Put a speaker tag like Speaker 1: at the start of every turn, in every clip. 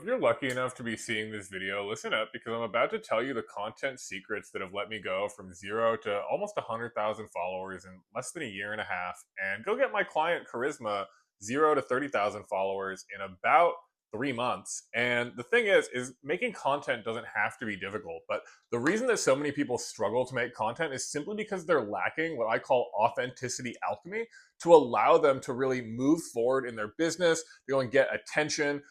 Speaker 1: If you're lucky enough to be seeing this video, listen up because I'm about to tell you the content secrets that have let me go from 0 to almost 100,000 followers in less than a year and a half, and go get my client Charisma 0 to 30,000 followers in about 3 months. And the thing is making content doesn't have to be difficult, but the reason that so many people struggle to make content is simply because they're lacking what I call authenticity alchemy to allow them to really move forward in their business, to go and get attention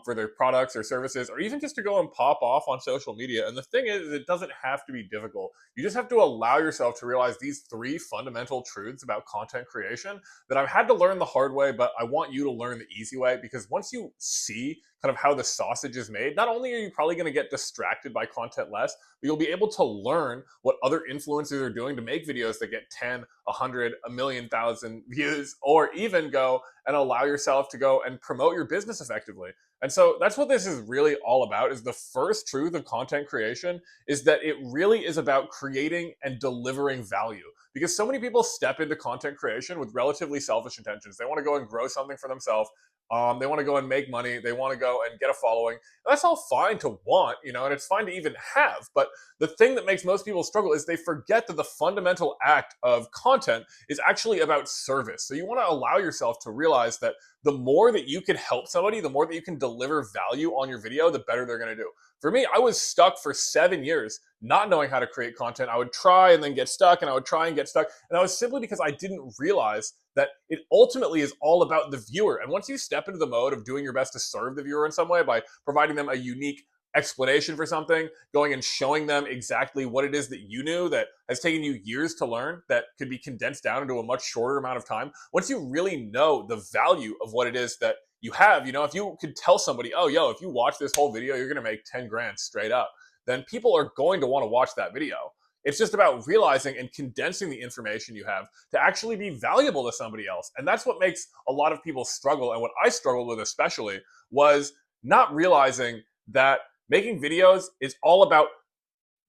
Speaker 1: for their products or services, or even just to go and pop off on social media. And the thing is, it doesn't have to be difficult. You just have to allow yourself to realize these three fundamental truths about content creation that I've had to learn the hard way, but I want you to learn the easy way because once you see kind of how the sausage is made, not only are you probably going to get distracted by content less, but you'll be able to learn what other influencers are doing to make videos that get 10, 100, a million thousand views, or even go and allow yourself to go and promote your business effectively. And so that's what this is really all about. Is the first truth of content creation is that it really is about creating and delivering value. Because so many people step into content creation with relatively selfish intentions. They want to go and grow something for themselves. They want to go and make money. They want to go and get a following. That's all fine to want, and it's fine to even have. But the thing that makes most people struggle is they forget that the fundamental act of content is actually about service. So you want to allow yourself to realize that the more that you can help somebody, the more that you can deliver value on your video, the better they're going to do. For me, I was stuck for 7 years not knowing how to create content. I would try and then get stuck, and I would try and get stuck. And that was simply because I didn't realize that it ultimately is all about the viewer. And once you step into the mode of doing your best to serve the viewer in some way by providing them a unique explanation for something, going and showing them exactly what it is that you knew that has taken you years to learn, that could be condensed down into a much shorter amount of time. Once you really know the value of what it is that you have, if you could tell somebody, oh, yo, if you watch this whole video, you're going to make 10 grand straight up, then people are going to want to watch that video. It's just about realizing and condensing the information you have to actually be valuable to somebody else. And that's what makes a lot of people struggle. And what I struggled with especially was not realizing that making videos is all about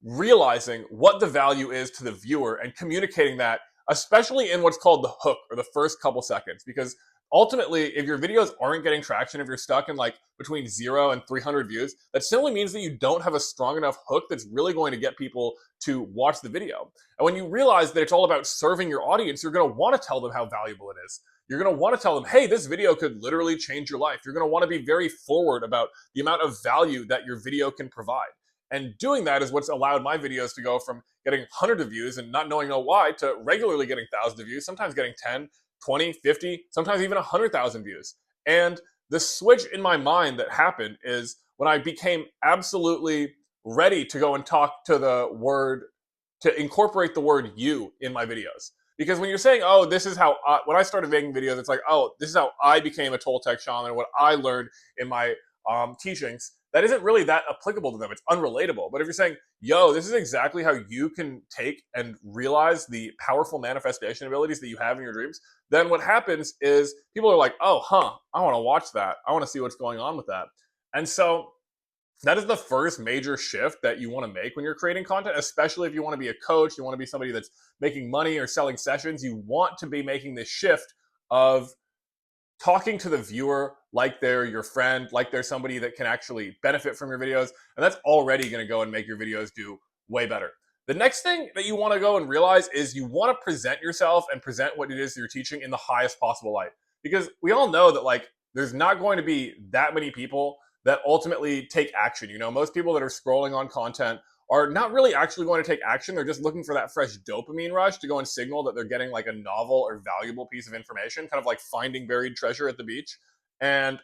Speaker 1: realizing what the value is to the viewer and communicating that, especially in what's called the hook or the first couple seconds. Because ultimately, if your videos aren't getting traction, if you're stuck in like between 0 and 300 views, that simply means that you don't have a strong enough hook that's really going to get people to watch the video. And when you realize that it's all about serving your audience, you're going to want to tell them how valuable it is. You're going to want to tell them, hey, this video could literally change your life. You're going to want to be very forward about the amount of value that your video can provide. And doing that is what's allowed my videos to go from getting hundreds of views and not knowing why to regularly getting thousands of views, sometimes getting 10, 20, 50, sometimes even 100,000 views. And the switch in my mind that happened is when I became absolutely ready to go and talk to the word, to incorporate the word you in my videos. Because when you're saying, oh, this is how, when I started making videos, it's like, oh, this is how I became a Toltec shaman, what I learned in my teachings, that isn't really that applicable to them. It's unrelatable. But if you're saying, yo, this is exactly how you can take and realize the powerful manifestation abilities that you have in your dreams, then what happens is people are like, oh, I want to watch that. I want to see what's going on with that. And so that is the first major shift that you want to make when you're creating content, especially if you want to be a coach, you want to be somebody that's making money or selling sessions. You want to be making this shift of talking to the viewer like they're your friend, like they're somebody that can actually benefit from your videos. And that's already going to go and make your videos do way better. The next thing that you want to go and realize is you want to present yourself and present what it is you're teaching in the highest possible light. Because we all know that like there's not going to be that many people that ultimately take action. Most people that are scrolling on content are not really actually going to take action. They're just looking for that fresh dopamine rush to go and signal that they're getting like a novel or valuable piece of information, kind of like finding buried treasure at the beach. And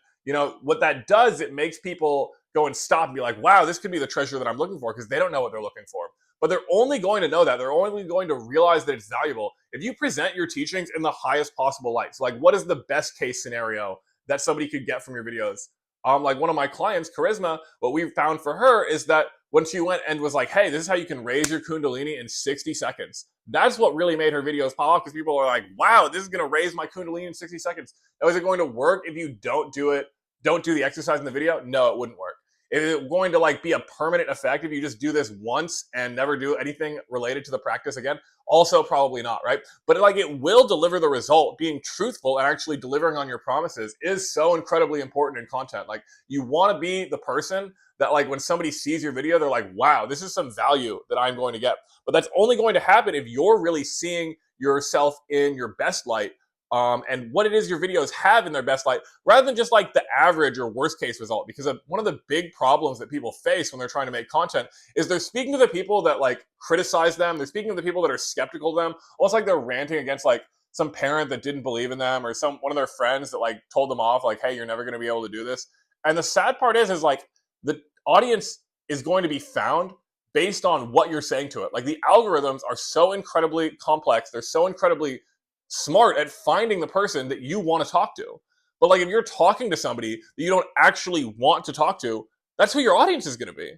Speaker 1: what that does, it makes people go and stop and be like, wow, this could be the treasure that I'm looking for, because they don't know what they're looking for. But they're only going to know that. They're only going to realize that it's valuable if you present your teachings in the highest possible light. So like, what is the best case scenario that somebody could get from your videos? Like one of my clients, Charisma, what we found for her is that when she went and was like, hey, this is how you can raise your Kundalini in 60 seconds. That's what really made her videos pop off, because people are like, wow, this is going to raise my Kundalini in 60 seconds. Now, is it going to work if you don't do it? Don't do the exercise in the video? No, it wouldn't work. Is it going to like be a permanent effect if you just do this once and never do anything related to the practice again? Also probably not, right? But like it will deliver the result. Being truthful and actually delivering on your promises is so incredibly important in content. Like you want to be the person that like when somebody sees your video, they're like, wow, this is some value that I'm going to get. But that's only going to happen if you're really seeing yourself in your best light, and what it is your videos have in their best light, rather than just like the average or worst case result. Because one of the big problems that people face when they're trying to make content is they're speaking to the people that like criticize them. They're speaking to the people that are skeptical of them. Almost like they're ranting against like some parent that didn't believe in them, or one of their friends that like told them off, like, hey, you're never going to be able to do this. And the sad part is like the audience is going to be found based on what you're saying to it. Like the algorithms are so incredibly complex. They're so incredibly smart at finding the person that you want to talk to. But like if you're talking to somebody that you don't actually want to talk to, that's who your audience is going to be.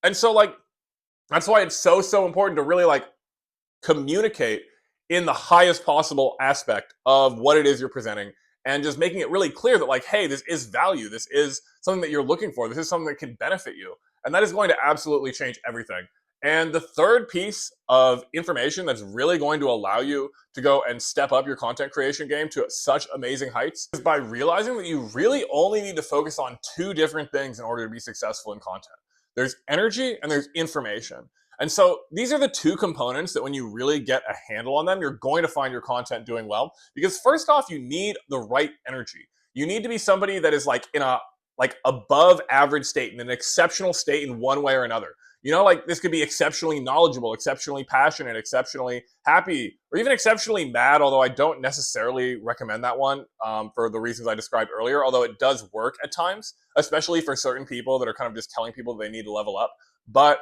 Speaker 1: And so like that's why it's so important to really like communicate in the highest possible aspect of what it is you're presenting, and just making it really clear that like, hey, this is value. This is something that you're looking for. This is something that can benefit you. And that is going to absolutely change everything. And the third piece of information that's really going to allow you to go and step up your content creation game to such amazing heights is by realizing that you really only need to focus on two different things in order to be successful in content. There's energy and there's information. And so these are the two components that when you really get a handle on them, you're going to find your content doing well. Because first off, you need the right energy. You need to be somebody that is like in a like above average state, in an exceptional state in one way or another. You know, like this could be exceptionally knowledgeable, exceptionally passionate, exceptionally happy, or even exceptionally mad, although I don't necessarily recommend that one for the reasons I described earlier, although it does work at times, especially for certain people that are kind of just telling people they need to level up. But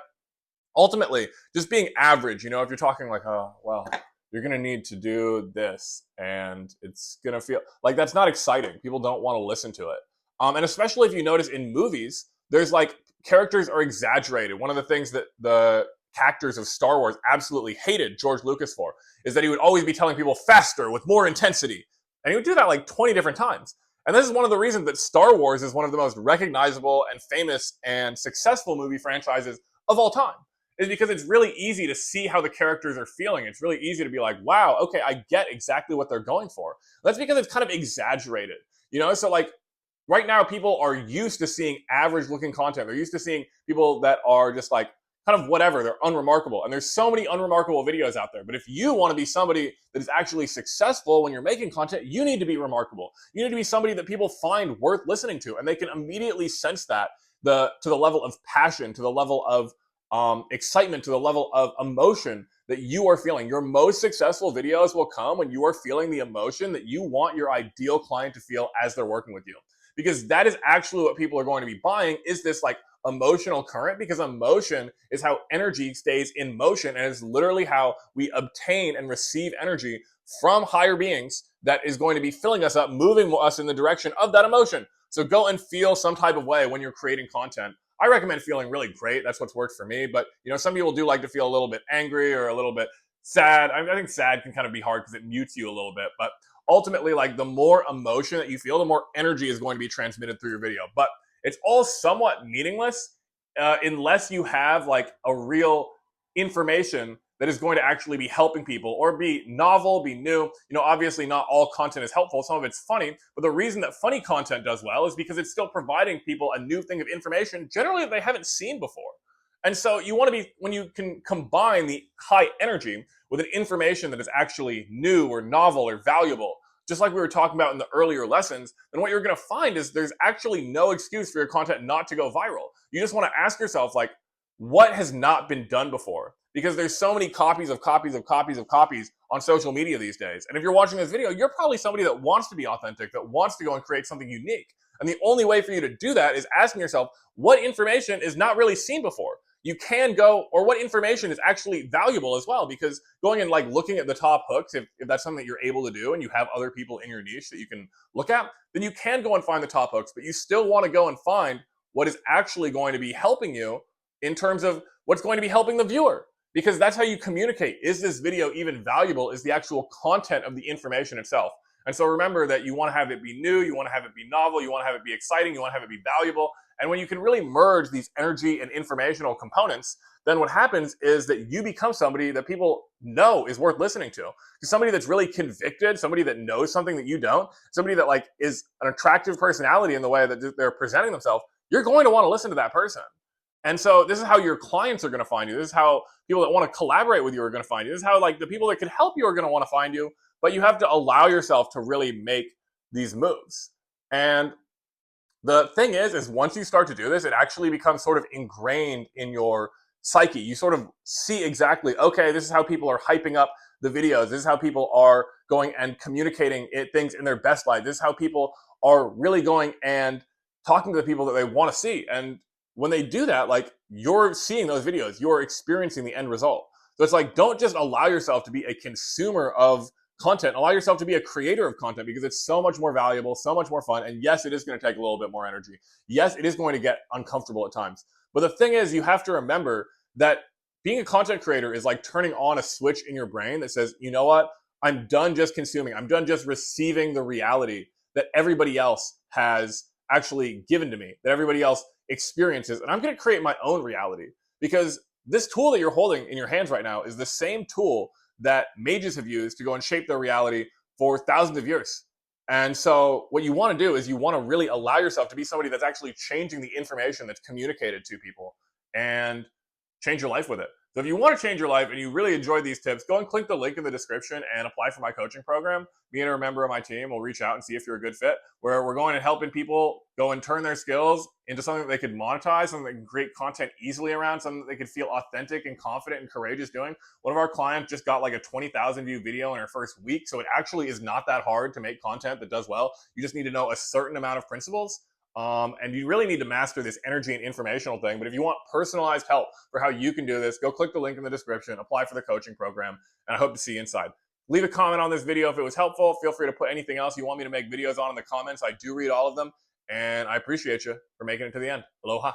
Speaker 1: ultimately, just being average, you know, if you're talking like, oh, well, you're going to need to do this and it's going to feel like that's not exciting. People don't want to listen to it. And especially if you notice in movies, there's like characters are exaggerated. One of the things that the actors of Star Wars absolutely hated George Lucas for is that he would always be telling people faster with more intensity. And he would do that like 20 different times. And this is one of the reasons that Star Wars is one of the most recognizable and famous and successful movie franchises of all time. Is because it's really easy to see how the characters are feeling. It's really easy to be like, wow, okay, I get exactly what they're going for. That's because it's kind of exaggerated. You know, so like right now people are used to seeing average looking content. They're used to seeing people that are just like kind of whatever, they're unremarkable. And there's so many unremarkable videos out there. But if you want to be somebody that is actually successful when you're making content, you need to be remarkable. You need to be somebody that people find worth listening to, and they can immediately sense that to the level of passion, to the level of excitement, to the level of emotion that you are feeling. Your most successful videos will come when you are feeling the emotion that you want your ideal client to feel as they're working with you. Because that is actually what people are going to be buying, is this like emotional current, because emotion is how energy stays in motion, and is literally how we obtain and receive energy from higher beings that is going to be filling us up, moving us in the direction of that emotion. So go and feel some type of way when you're creating content. I recommend feeling really great. That's what's worked for me. But, you know, some people do like to feel a little bit angry or a little bit sad. I think sad can kind of be hard because it mutes you a little bit. But ultimately, like the more emotion that you feel, the more energy is going to be transmitted through your video. But it's all somewhat meaningless unless you have like a real information that is going to actually be helping people, or be novel, be new. You know, obviously not all content is helpful. Some of it's funny, but the reason that funny content does well is because it's still providing people a new thing of information, generally that they haven't seen before. And so you want to be, when you can combine the high energy with an information that is actually new or novel or valuable, just like we were talking about in the earlier lessons, then what you're going to find is there's actually no excuse for your content not to go viral. You just want to ask yourself, like, what has not been done before? Because there's so many copies on social media these days. And if you're watching this video, you're probably somebody that wants to be authentic, that wants to go and create something unique. And the only way for you to do that is asking yourself, what information is not really seen before? You can go, or what information is actually valuable as well, because going and like looking at the top hooks, if that's something that you're able to do and you have other people in your niche that you can look at, then you can go and find the top hooks, but you still want to go and find what is actually going to be helping you in terms of what's going to be helping the viewer. Because that's how you communicate. Is this video even valuable? Is the actual content of the information itself. And so remember that you want to have it be new, you want to have it be novel, you want to have it be exciting, you want to have it be valuable. And when you can really merge these energy and informational components, then what happens is that you become somebody that people know is worth listening to. Somebody that's really convicted, somebody that knows something that you don't, somebody that like is an attractive personality in the way that they're presenting themselves, you're going to want to listen to that person. And so this is how your clients are going to find you. This is how people that want to collaborate with you are going to find you. This is how like the people that can help you are going to want to find you. But you have to allow yourself to really make these moves. And the thing is once you start to do this, it actually becomes sort of ingrained in your psyche. You sort of see exactly, okay, this is how people are hyping up the videos. This is how people are going and communicating things in their best light. This is how people are really going and talking to the people that they want to see. And when they do that, like you're seeing those videos, you're experiencing the end result. So it's like, don't just allow yourself to be a consumer of content. Allow yourself to be a creator of content because it's so much more valuable, so much more fun. And yes, it is going to take a little bit more energy. Yes, it is going to get uncomfortable at times. But the thing is, you have to remember that being a content creator is like turning on a switch in your brain that says, you know what? I'm done just consuming. I'm done just receiving the reality that everybody else has actually given to me, that everybody else experiences. And I'm going to create my own reality because this tool that you're holding in your hands right now is the same tool that mages have used to go and shape their reality for thousands of years. And so what you want to do is you want to really allow yourself to be somebody that's actually changing the information that's communicated to people and change your life with it. So if you want to change your life and you really enjoyed these tips, go and click the link in the description and apply for my coaching program. Me and a member of my team will reach out and see if you're a good fit, where we're going and helping people go and turn their skills into something that they could monetize, something they can create content easily around, something that they could feel authentic and confident and courageous doing. One of our clients just got like a 20,000 view video in her first week. So it actually is not that hard to make content that does well. You just need to know a certain amount of principles. And you really need to master this energy and informational thing. But if you want personalized help for how you can do this, go click the link in the description, apply for the coaching program, and I hope to see you inside. Leave a comment on this video if it was helpful. Feel free to put anything else you want me to make videos on in the comments. I do read all of them, and I appreciate you for making it to the end. Aloha.